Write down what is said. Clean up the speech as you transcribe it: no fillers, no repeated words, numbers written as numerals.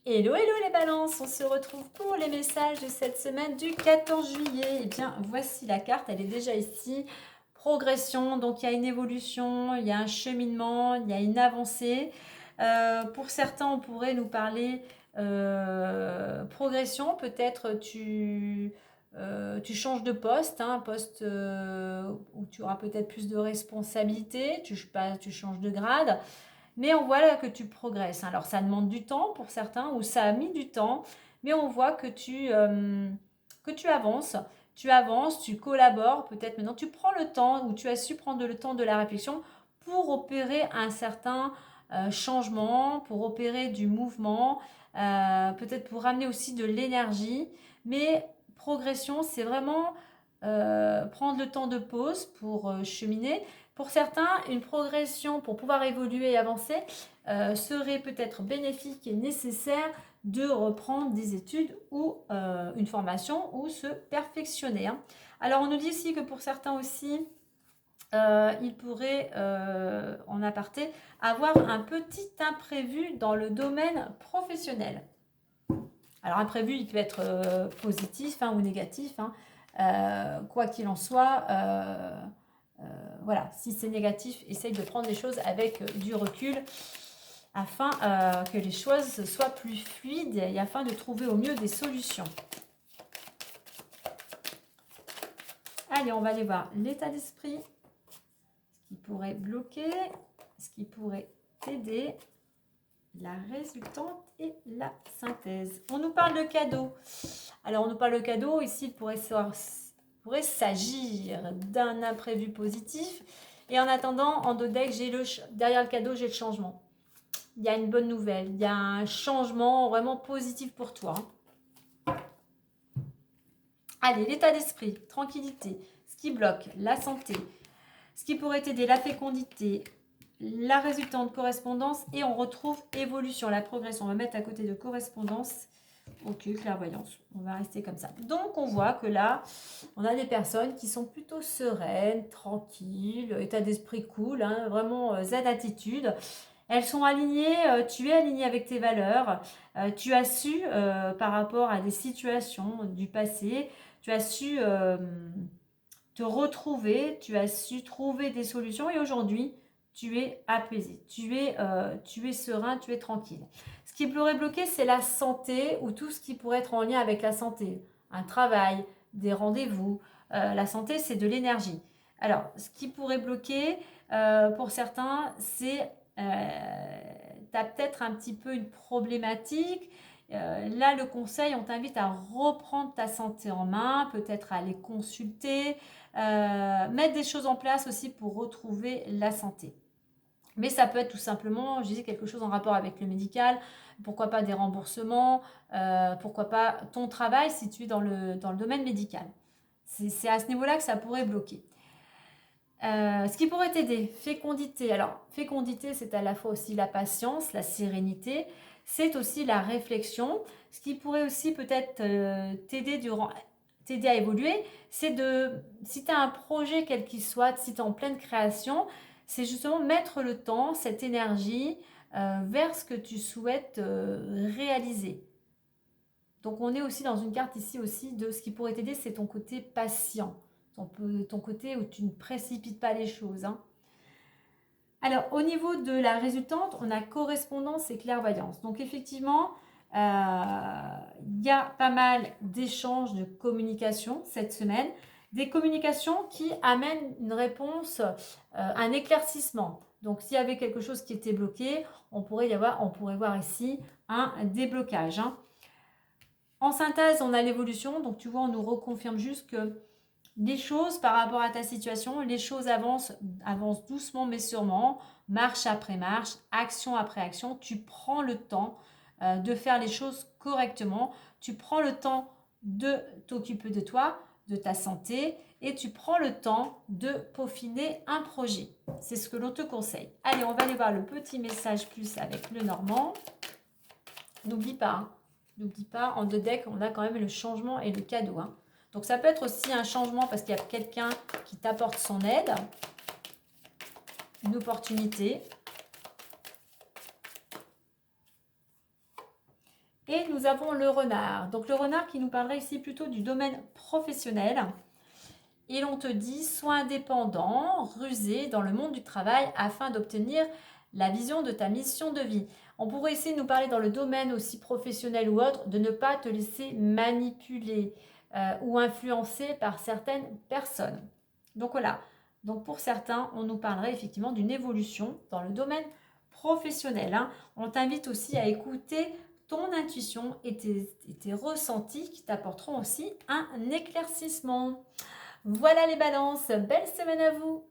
Hello, hello les balances, on se retrouve pour les messages de cette semaine du 14 juillet. Eh bien, voici la carte, elle est déjà ici. Progression, donc il y a une évolution, il y a un cheminement, il y a une avancée. Pour certains, on pourrait nous parler progression, peut-être tu changes de poste, hein, un poste où tu auras peut-être plus de responsabilités, tu changes de grade. Mais on voit là que tu progresses. Alors ça demande du temps pour certains, ou ça a mis du temps, mais on voit que tu avances. Tu avances, tu collabores, peut-être maintenant tu prends le temps, ou tu as su prendre le temps de la réflexion pour opérer un certain changement, pour opérer du mouvement, peut-être pour ramener aussi de l'énergie. Mais progression, c'est vraiment prendre le temps de pause pour cheminer. Pour certains, une progression pour pouvoir évoluer et avancer serait peut-être bénéfique et nécessaire de reprendre des études ou une formation ou se perfectionner, hein. Alors on nous dit ici que pour certains aussi, il pourrait en aparté avoir un petit imprévu dans le domaine professionnel. Alors imprévu, il peut être positif, hein, ou négatif, hein. Quoi qu'il en soit, voilà, si c'est négatif, essaye de prendre les choses avec du recul afin que les choses soient plus fluides et afin de trouver au mieux des solutions. Allez, on va aller voir l'état d'esprit, ce qui pourrait bloquer, ce qui pourrait t'aider, la résultante et la synthèse. On nous parle de cadeaux. Alors, on nous parle de cadeaux. Ici, il pourrait s'agir d'un imprévu positif. Et en attendant, en dos deck, derrière le cadeau, j'ai le changement. Il y a une bonne nouvelle. Il y a un changement vraiment positif pour toi. Allez, l'état d'esprit, tranquillité. Ce qui bloque, la santé. Ce qui pourrait t'aider, la fécondité, la résultante correspondance. Et on retrouve évolution, la progression. On va mettre à côté de correspondance. Ok, clairvoyance. On va rester comme ça. Donc, on voit que là, on a des personnes qui sont plutôt sereines, tranquilles, état d'esprit cool, hein, vraiment zen attitude. Elles sont alignées, tu es aligné avec tes valeurs. Tu as su, par rapport à des situations du passé, tu as su te retrouver, tu as su trouver des solutions et aujourd'hui, tu es apaisé, tu es serein, tu es tranquille. Ce qui pourrait bloquer, c'est la santé ou tout ce qui pourrait être en lien avec la santé. Un travail, des rendez-vous. La santé, c'est de l'énergie. Alors, ce qui pourrait bloquer, pour certains, c'est tu as peut-être un petit peu une problématique. Là, le conseil, on t'invite à reprendre ta santé en main, peut-être à aller consulter, mettre des choses en place aussi pour retrouver la santé. Mais ça peut être tout simplement, je disais, quelque chose en rapport avec le médical, pourquoi pas des remboursements, pourquoi pas ton travail si tu es dans le domaine médical. C'est à ce niveau-là que ça pourrait bloquer. Ce qui pourrait t'aider, fécondité. Alors, fécondité, c'est à la fois aussi la patience, la sérénité, c'est aussi la réflexion. Ce qui pourrait aussi peut-être t'aider à évoluer, c'est si tu as un projet quel qu'il soit, si tu es en pleine création, c'est justement mettre le temps, cette énergie, vers ce que tu souhaites réaliser. Donc on est aussi dans une carte ici aussi de ce qui pourrait t'aider, c'est ton côté patient, ton côté où tu ne précipites pas les choses, hein. Alors au niveau de la résultante, on a correspondance et clairvoyance. Donc effectivement, il y a pas mal d'échanges de communication cette semaine, des communications qui amènent une réponse, un éclaircissement. Donc s'il y avait quelque chose qui était bloqué, on pourrait voir ici un déblocage, hein. En synthèse, on a l'évolution. Donc tu vois, on nous reconfirme juste que les choses par rapport à ta situation, les choses avancent doucement mais sûrement, marche après marche, action après action. Tu prends le temps de faire les choses correctement. Tu prends le temps de t'occuper de toi, de ta santé et tu prends le temps de peaufiner un projet. C'est ce que l'on te conseille. Allez, on va aller voir le petit message plus avec le Normand. N'oublie pas, hein. N'oublie pas, en deux decks, on a quand même le changement et le cadeau, hein. Donc ça peut être aussi un changement parce qu'il y a quelqu'un qui t'apporte son aide, une opportunité. Et nous avons le renard. Donc le renard qui nous parlerait ici plutôt du domaine professionnel. Et l'on te dit, sois indépendant, rusé dans le monde du travail afin d'obtenir la vision de ta mission de vie. On pourrait essayer de nous parler dans le domaine aussi professionnel ou autre, de ne pas te laisser manipuler ou influencer par certaines personnes. Donc voilà, donc pour certains, on nous parlerait effectivement d'une évolution dans le domaine professionnel. Hein. On t'invite aussi à écouter ton intuition et tes ressentis qui t'apporteront aussi un éclaircissement. Voilà les balances, belle semaine à vous!